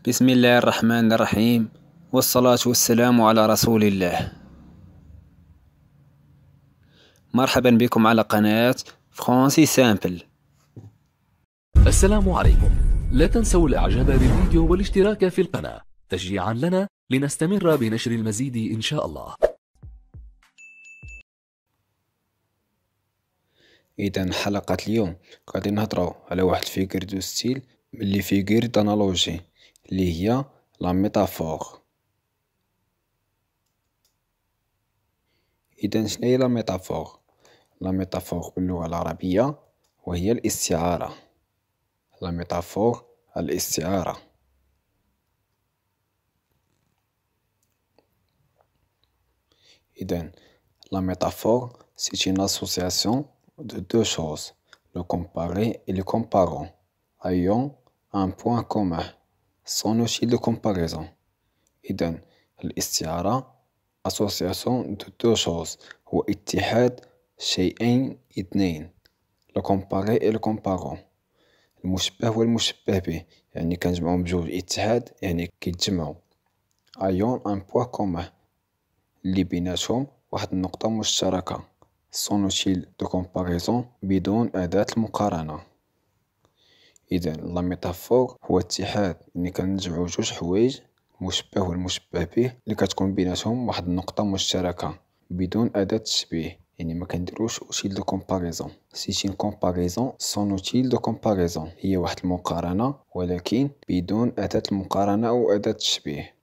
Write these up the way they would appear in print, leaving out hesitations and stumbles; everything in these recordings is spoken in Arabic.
بسم الله الرحمن الرحيم، والصلاة والسلام على رسول الله. مرحبا بكم على قناة فرونسي سامبل. السلام عليكم. لا تنسوا الاعجاب بالفيديو والاشتراك في القناة تشجيعا لنا لنستمر بنشر المزيد ان شاء الله. إذا حلقة اليوم غادي نهضرو على واحد الفيكر دو ستيل اللي فيكر دانالوجي اللي هي لا ميتافور. إذا شناهي لا ميتافور؟ لا ميتافور باللغة العربية وهي الاستعارة. لا ميتافور الاستعارة. إذا la métaphore, c'est une association de deux choses, le comparé et le comparant, ayant un point commun, sans outil de comparaison. إذن الاستعارة association de deux choses هو اتحاد شيئين اثنين، le comparé et le comparant، المشبه والمشبه به، يعني كنجمعهم بجوج اتحاد يعني كيتجمعوا، ayant un point commun اللي بيناتهم واحد النقطة مشتركة، sans outil de comparaison بدون أداة المقارنة. إذا لا ميتافور هو اتحاد اللي كنجمعو جوج حوايج المشبه والمشبه به اللي كتكون بيناتهم واحد النقطة مشتركة بدون أداة التشبيه، يعني ما كنديروش outil de comparaison. c'est une comparaison sans outil de comparaison، هي واحد المقارنة ولكن بدون أداة المقارنة أو أداة التشبيه.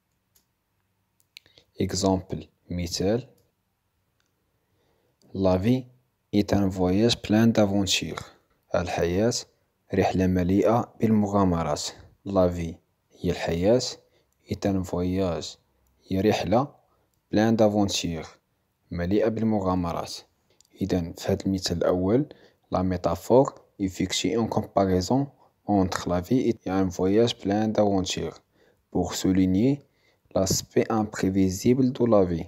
exemple مثال: La vie est un voyage plein d'aventures. الحياة رحلة مليئة بالمغامرات. La vie هي الحياة، est un voyage هي رحلة، plein d'aventures مليئة بالمغامرات. إذا في هذا المثال الأول la métaphore effectue une comparaison entre la vie et un voyage plein d'aventures pour souligner l'aspect imprévisible de la vie.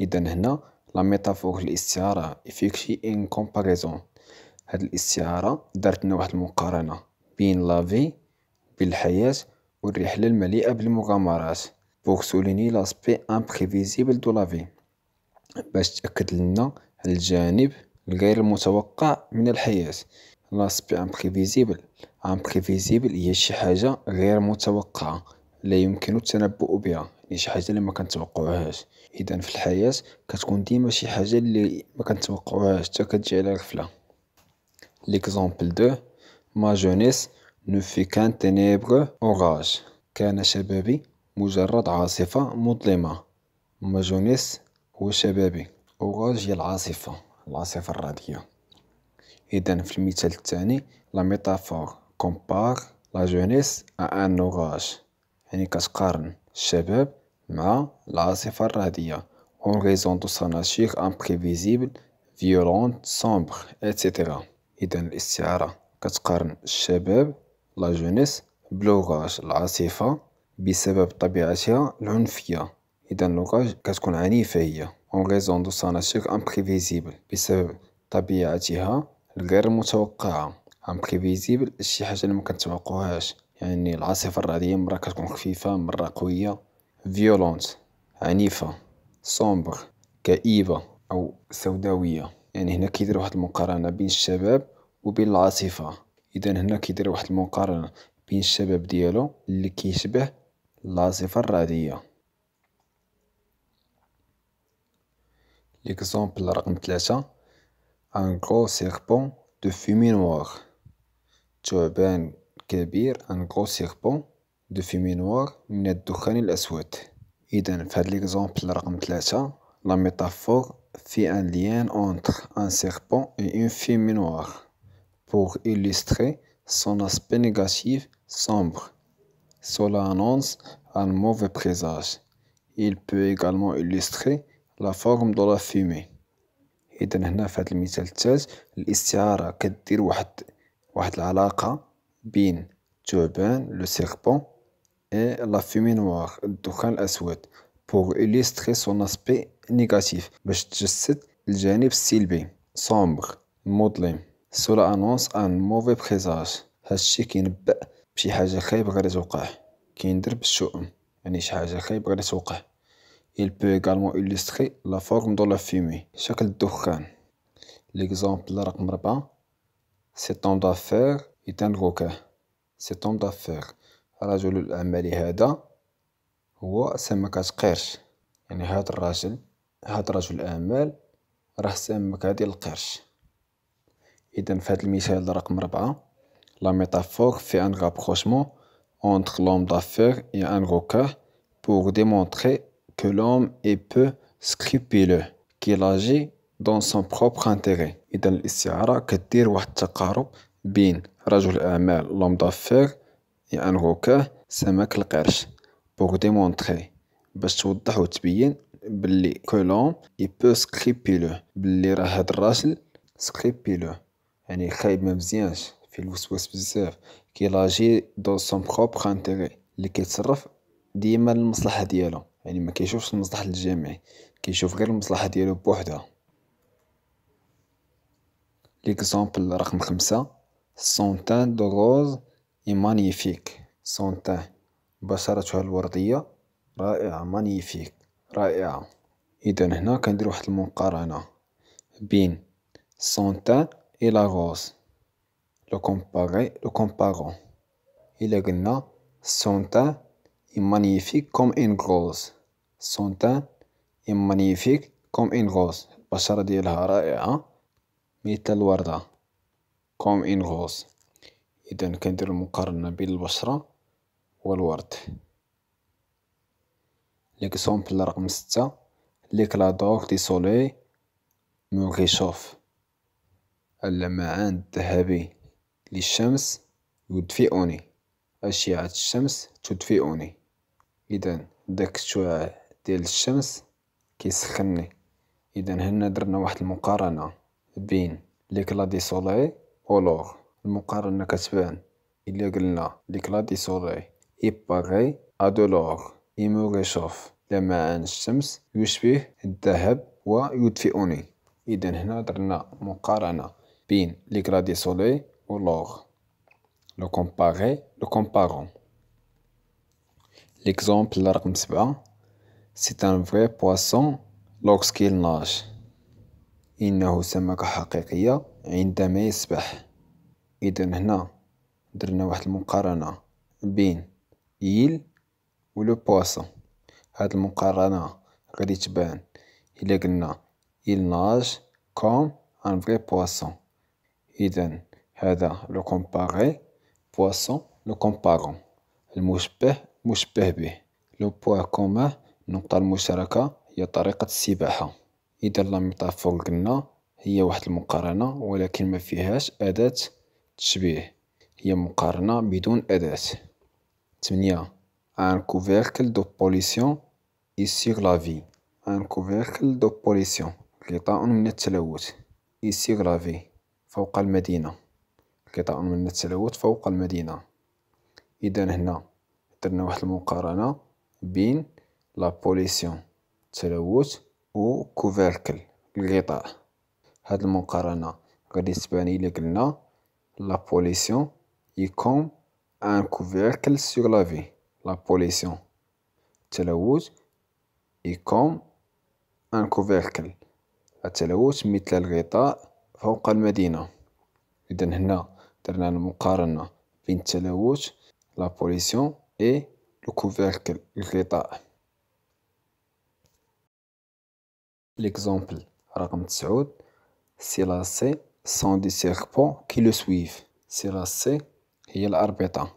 إذا هنا لا ميتافور الاستعارة effectue une comparaison، هاد الاستعارة دارت لنا واحد المقارنة بين لافي بالحياة والرحلة المليئة بالمغامرات pour souligner l'aspect imprévisible de la vie، باش تأكد لنا الجانب الغير المتوقع من الحياة. l'aspect imprévisible هي شي حاجة غير متوقعة لا يمكن التنبؤ بها، يعني شي حاجة اللي ما كنتوقعوهاش. إذا في الحياة كتكون ديما شي حاجة اللي ما كنتوقعوهاش حتى كتجي على غفلة. l'exemple 2: ma jeunesse ne fut qu'un ténébreux orage. كان شبابي مجرد عاصفة مظلمة. ma jeunesse هو شبابي، orage هي العاصفة الرعدية. إذا في المثال الثاني la métaphore compare la jeunesse à un orage، يعني كتقارن الشباب مع العاصفة الرعدية en raison de sa nature imprévisible, violente, sombre, etc. إذا الاستعارة كتقارن الشباب لا جونيس بلوغاج العاصفة بسبب طبيعتها العنفية. إذا لوغاج كتكون عنيفة هي en raison de sa nature imprévisible بسبب طبيعتها الغير متوقعة. imprévisible شي حاجة اللي مكنتوقعوهاش، يعني العاصفة الرعدية مرة كتكون خفيفة مرة قوية. violente عنيفة. sombre كئيبة أو سوداوية، يعني هنا كيدير واحد المقارنة بين الشباب وبين العاصفة. إذا هنا كيدير واحد المقارنة بين الشباب ديالو اللي كيشبه العاصفة الرعدية. l'exemple رقم 3: un gros serpent de fumée noire. ثعبان كبير un gros serpent de fumée noire من الدخان الأسود. إذا في هاد l'exemple رقم 3 la métaphore fait un lien entre un serpent et une fumée noire pour illustrer son aspect négatif sombre. Cela annonce un mauvais présage. Il peut également illustrer la forme de la fumée. إذا هنا في هذا المثال الثالث الاستعارة كدير واحد العلاقة بين ثعبان لو سيربون et la fumée noire الدخان الأسود pour illustrer son aspect négatif باش تجسد الجانب السلبي sombre مظلم. cela annonce un mauvais présage، هادشي كينبأ بشي حاجة خايبة غادي توقع، كيندر بالشؤم، يعني شي حاجة خايبة غادي توقع. Il peut également illustrer la forme de la fumée، شكل الدخان. L'exemple رقم 4، cet homme d'affaires est un requin. cet homme d'affaires، رجل الأعمال هذا هو سمكة قرش، يعني هاد رجل الأعمال راه سمكة ديال القرش. إذن في هاد المثال رقم 4، la métaphore fait un rapprochement entre l'homme d'affaires et un requin pour démontrer que l'homme est peu scrupuleux, qu'il agit dans son propre intérêt. إذا الاستعارة كدير واحد التقارب بين رجل الأعمال l'homme d'affaires et un requin سمك القرش pour démontrer، باش توضح وتبين باللي que l'homme est peu scrupuleux، باللي راه هاد الراجل scrupuleux يعني خايب ممزيانش فيه الوسواس بزاف، qu'il agit dans son propre intérêt، اللي كيتصرف ديما للمصلحة ديالو، يعني ما كيشوفش المصلحة الجميع، كيشوف غير المصلحة ديالو بوحدها. ليكزامبل رقم 5، son teint de rose est magnifique. son teint، بشرتها الوردية رائعة، magnifique رائعة. إذا هنا كندير واحد المقارنة بين son teint et la rose، le comparons. إلا قلنا son teint est magnifique comme une rose، son teint est magnifique comme une rose، البشرة ديالها رائعة مثل الوردة comme une rose. إذا كندير المقارنة بين البشرة والورد. ليكزامبل رقم 6، l'éclat d'or du soleil me réchauffe. اللمعان الذهبي للشمس يدفئني، أشعة الشمس تدفئني. إذا داك الشعاع ديال الشمس كيسخني. إذا هنا درنا واحد المقارنة بين l'éclat du soleil و l'or. المقارنة كتبان إلا قلنا l'éclat du soleil est pareil à de l'or il me réchauffe، لمعان الشمس يشبه الذهب ويدفئني. إذا هنا درنا مقارنة بين l'éclat du soleil و l'or، le comparons. L'exemple رقم 7، c'est un vrai poisson lorsqu'il nage. إنه سمكة حقيقية عندما يسبح. إذا هنا درنا واحد المقارنة بين il و le poisson. هاد المقارنة غادي تبان إلا قلنا il nage comme un vrai poisson. إذا هذا le comparer، poisson le comparons، المشبه مشبه به، لو بوان كومان النقطة المشتركة هي طريقة السباحة. إذا لا ميتافور قلنا هي واحد المقارنة ولكن ما فيهاش أداة تشبيه، هي مقارنة بدون أداة. 8، un couvercle de pollution est sur la vie. un couvercle de pollution، غطاء من التلوث، est sur la vie فوق المدينة، غطاء من التلوث فوق المدينة. إذا هنا درنا واحد المقارنة بين لا بوليسيون التلوث و كوفيركل الغطاء. هاد المقارنة غادي تبان إلا قلنا لا بوليسيون est comme un couvercle sur la vie. لا بوليسيون التلوث est comme un couvercle، التلوث مثل الغطاء فوق المدينة. إذا هنا درنا المقارنة بين التلوث لا بوليسيون et le couvercle الغطاء. L'exemple رقم 9، c'est lacets sont des serpents qui le suivent. c'est lacets هي الأربطة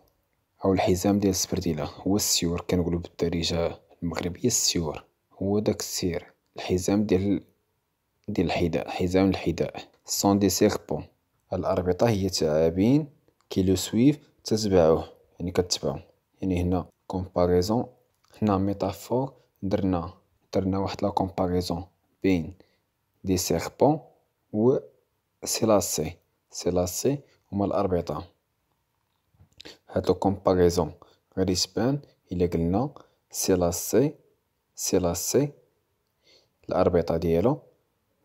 أو الحزام ديال السبرديلة، هو السيور، كنقولو بالدارجة المغربية السيور، هو داك السير، الحزام ديال الحذاء، حزام الحذاء. sont des serpents، الأربطة هي تعابين qui le suivent تتبعوه، يعني كتبعو. يعني هنا comparaison، هنا ميتافور درنا واحد لا comparaison بين دي سيربون و سيلاسي. سيلاسي هما الأربطة. هاد لو comparaison غادي تبان إلا قلنا سيلاسي الأربطة ديالو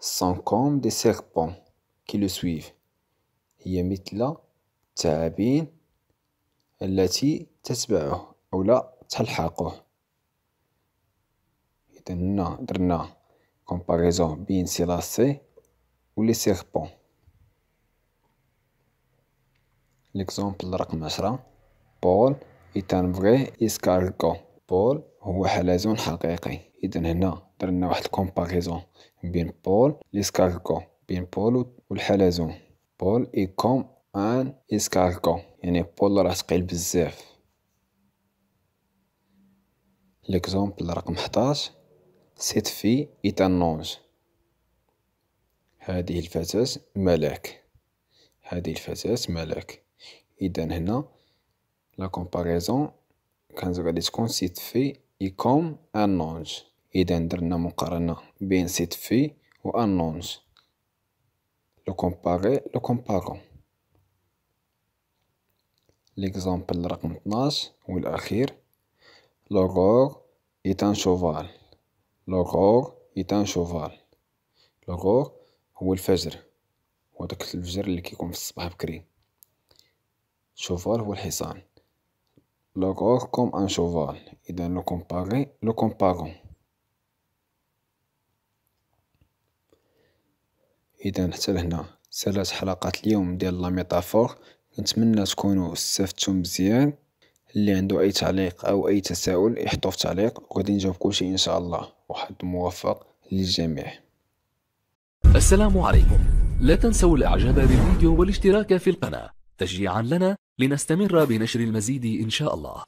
sont comme des serpents qui le suivent، هي مثل الثعابين التي تتبعه، أولا تلحقوه. إذا هنا درنا كومباريزون بين سي لاسي و لي سيربون. ليكزومبل رقم 10: بول est un vrai escargot. بول هو حلزون حقيقي. إذا هنا درنا واحد الكومباريزون بين بول ليسكارغو، بين بول والحلزون. بول est comme un escargot، يعني بول راه ثقيل بزاف. ليكزومبل رقم 11: cette fille est un ange. هذه الفتاة ملاك. هذه الفتاة ملاك. إذا هنا لا كومباريزون كانت غادي تكون cette fille est comme un ange. إذا درنا مقارنة بين cette fille و un ange. لو كومبارون. ليكزامبل رقم 12 والأخير: l'aurore est un cheval. l'aurore est un cheval. l'aurore هو الفجر، هو داك الفجر اللي كيكون في الصباح بكري. cheval هو الحصان. l'aurore comme un cheval. إذا لو كومبارون. إذا حتى لهنا سالات حلقة اليوم ديال لا ميتافور. نتمنى تكونوا استفدتوا مزيان. اللي عنده أي تعليق أو أي تساؤل يحطوه في تعليق وغادي نجاوب كلشي إن شاء الله. وحظ موفق للجميع. السلام عليكم. لا تنسوا الإعجاب بالفيديو والاشتراك في القناة تشجيعا لنا لنستمر بنشر المزيد إن شاء الله.